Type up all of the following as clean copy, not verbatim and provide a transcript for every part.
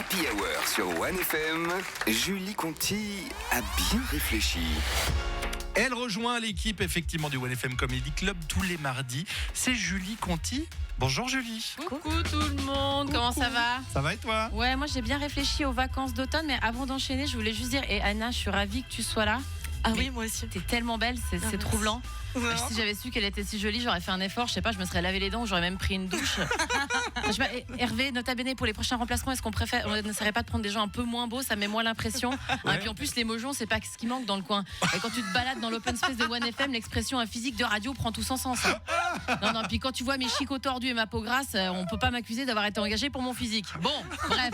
Happy Hour sur 1FM, Julie Conti a bien réfléchi. Elle rejoint l'équipe effectivement du 1FM Comedy Club tous les mardis. C'est Julie Conti. Bonjour Julie. Coucou tout le monde, comment ça va? Ça va et toi? Ouais, moi j'ai bien réfléchi aux vacances d'automne, mais avant d'enchaîner, je voulais juste dire, et Anna, je suis ravie que tu sois là. Ah Mais oui, moi aussi. T'es tellement belle, c'est troublant. Ouais. Si j'avais su qu'elle était si jolie, j'aurais fait un effort, je sais pas, je me serais lavé les dents ou j'aurais même pris une douche. Je sais pas, Hervé, nota bene, pour les prochains remplacements, est-ce qu'on n'essaierait pas de prendre des gens un peu moins beaux? Ça met moins l'impression. Et puis en plus, les mojons, c'est pas ce qui manque dans le coin. Et quand tu te balades dans l'open space de 1FM, l'expression un physique de radio prend tout son sens. Non, puis quand tu vois mes chicots tordus et ma peau grasse, on peut pas m'accuser d'avoir été engagé pour mon physique. Bon, bref.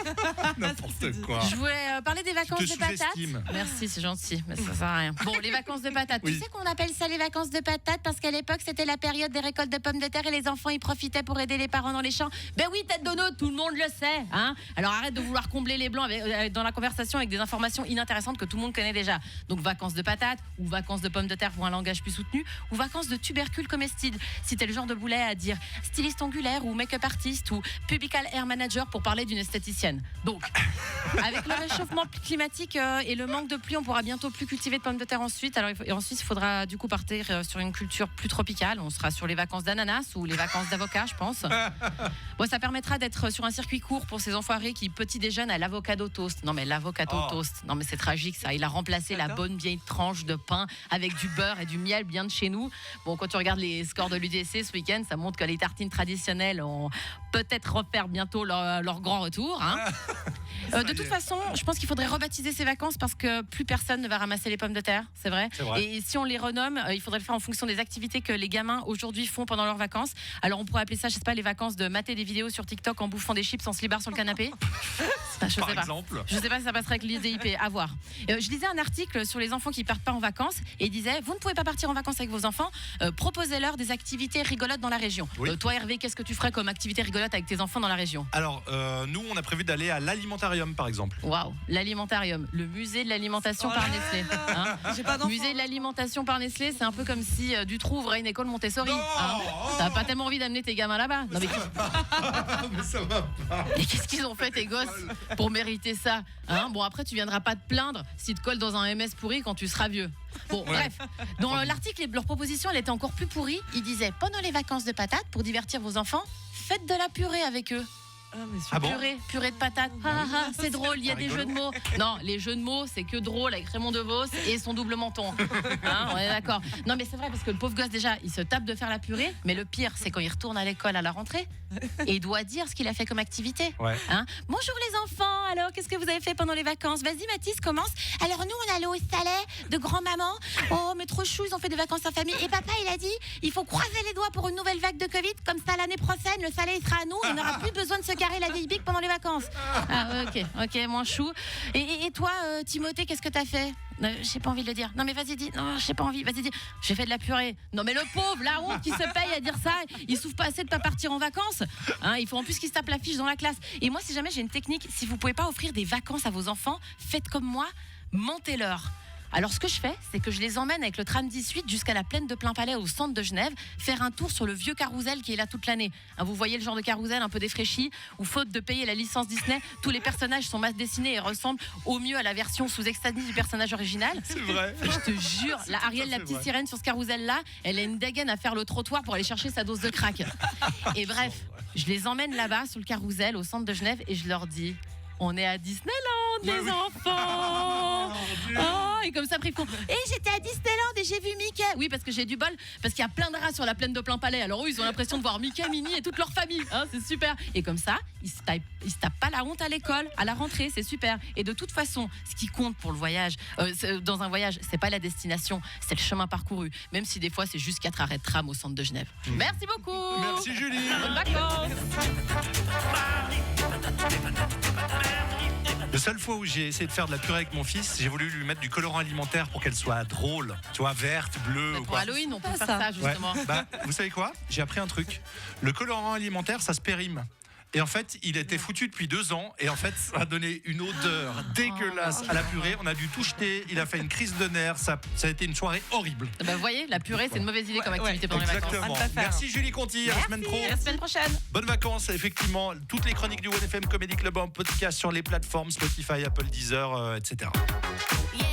N'importe quoi. Je voulais parler des vacances de patates. sous-estime. Merci, c'est gentil, mais ça sert à rien. Bon, les vacances de patates. Oui. Tu sais qu'on appelle ça les vacances de patates parce qu'à l'époque, c'était la période des récoltes de pommes de terre et les enfants y profitaient pour aider les parents dans les champs. Ben oui, tête de note, tout le monde le sait. Hein, alors arrête de vouloir combler les blancs dans la conversation avec des informations inintéressantes que tout le monde connaît déjà. Donc vacances de patates ou vacances de pommes de terre pour un langage plus soutenu ou vacances de tubercules comestibles. Si t'es le genre de boulet à dire styliste angulaire ou make-up artiste ou pubical hair manager pour parler d'une esthéticienne. Donc, avec le réchauffement climatique et le manque de pluie, on pourra bientôt plus cultiver de pommes de terre ensuite. Alors ensuite, il faudra du coup partir sur une culture plus tropicale. On sera sur les vacances d'ananas ou les vacances d'avocat, je pense. Bon, ça permettra d'être sur un circuit court pour ces enfoirés qui petit déjeunent à l'avocado toast. Non mais l'avocado toast. Non mais c'est tragique ça. Il a remplacé la bonne vieille tranche de pain avec du beurre et du miel bien de chez nous. Bon, quand tu regardes les scores de l'UDC ce week-end, ça montre que les tartines traditionnelles ont peut-être refaire bientôt leur grand retour. Hein. De toute façon, je pense qu'il faudrait rebaptiser ces vacances parce que plus personne ne va ramasser les pommes de terre, c'est vrai. Et si on les renomme, il faudrait le faire en fonction des activités que les gamins aujourd'hui font pendant leurs vacances. Alors on pourrait appeler ça, je sais pas, les vacances de mater des vidéos sur TikTok en bouffant des chips en slibard sur le canapé. Je sais pas. Je sais pas si ça passerait avec l'IDIP, à voir. Je lisais un article sur les enfants qui partent pas en vacances et il disait, vous ne pouvez pas partir en vacances avec vos enfants, proposez-leur des activités rigolotes dans la région. Oui. Toi Hervé, qu'est-ce que tu ferais comme activité rigolote avec tes enfants dans la région? Alors, nous, on a prévu d'aller à l'alimentarium par exemple. Waouh, l'alimentarium, le musée de l'alimentation par Nestlé. Hein, J'ai pas d'enfant. musée de l'alimentation par Nestlé, c'est un peu comme si Dutroux ouvrait une école Montessori. Hein. T'as pas tellement envie d'amener tes gamins là-bas. Non, Mais ça va pas. mais qu'est-ce qu'ils ont fait tes gosses pour mériter ça, hein? Bon, après tu viendras pas te plaindre s'ils te collent dans un MS pourri quand tu seras vieux. Bon, bref, dans l'article, leur proposition, elle était encore plus pourrie. Il disait, pendant les vacances de patates, pour divertir vos enfants, faites de la purée avec eux. Ah bon? Purée de patates. C'est drôle, il y a des jeux de mots. Non, les jeux de mots, c'est que drôle avec Raymond DeVos et son double menton. Hein, on est d'accord. Non, mais c'est vrai parce que le pauvre gosse, déjà, il se tape de faire la purée. Mais le pire, c'est quand il retourne à l'école à la rentrée et il doit dire ce qu'il a fait comme activité. Ouais. Hein? Bonjour les enfants, alors qu'est-ce que vous avez fait pendant les vacances? Vas-y Mathis, commence. Alors nous, on est allé au Salais de grand-maman. Oh, mais trop chou, ils ont fait des vacances en famille. Et papa, il a dit, il faut croiser les doigts pour une nouvelle vague de Covid. Comme ça, l'année prochaine, le Salais, il sera à nous. On n'aura plus besoin de se carrer la vieille bique pendant les vacances. Ah, ok, moins chou. Et toi, Timothée, qu'est-ce que t'as fait? J'ai pas envie de le dire. Non mais vas-y, dis. Non, j'ai pas envie. Vas-y, dis. J'ai fait de la purée. Non mais le pauvre, la honte qui se paye à dire ça. Il souffre pas assez de pas partir en vacances. Hein, il faut en plus qu'il se tape la fiche dans la classe. Et moi, si jamais j'ai une technique, si vous pouvez pas offrir des vacances à vos enfants, faites comme moi, mentez-leur. Alors ce que je fais, c'est que je les emmène avec le tram 18 jusqu'à la plaine de Plainpalais au centre de Genève, faire un tour sur le vieux carrousel qui est là toute l'année. Hein, vous voyez le genre de carrousel un peu défraîchi, où faute de payer la licence Disney, tous les personnages sont mal dessinés et ressemblent au mieux à la version sous extase du personnage original. C'est vrai. Je te jure, la Ariel, la petite sirène sur ce carrousel-là, elle a une dégaine à faire le trottoir pour aller chercher sa dose de crack. Et bref, je les emmène là-bas sur le carrousel au centre de Genève et je leur dis... On est à Disneyland, les enfants. Oh, et comme ça, après, ils font. Et j'étais à Disneyland et j'ai vu Mickey. Oui, parce que j'ai du bol, parce qu'il y a plein de rats sur la plaine de Plainpalais. Alors eux, ils ont l'impression de voir Mickey, Minnie et toute leur famille. Hein, c'est super. Et comme ça, ils se tapent pas la honte à l'école, à la rentrée, c'est super. Et de toute façon, ce qui compte pour le voyage, dans un voyage, c'est pas la destination, c'est le chemin parcouru. Même si des fois, c'est juste 4 arrêts de tram au centre de Genève. Merci beaucoup. Merci Julie. Bonnes vacances. La seule fois où j'ai essayé de faire de la purée avec mon fils, j'ai voulu lui mettre du colorant alimentaire pour qu'elle soit drôle. Tu vois, verte, bleue. Mais ou pour quoi. Halloween, on peut faire ça. ça, justement. Ouais. Bah, vous savez quoi? J'ai appris un truc. Le colorant alimentaire, ça se périme. Et en fait, il était foutu depuis 2 ans. Et en fait, ça a donné une odeur dégueulasse à la purée. On a dû tout jeter. Il a fait une crise de nerfs. Ça a été une soirée horrible. Bah, vous voyez, la purée, c'est une mauvaise idée comme activité pendant les vacances. Exactement. À ne pas faire. Merci Julie Conti. À la semaine pro. À la semaine prochaine. Bonnes vacances. Effectivement, toutes les chroniques du 1FM Comedy Club en podcast sur les plateformes Spotify, Apple, Deezer, etc. Yeah.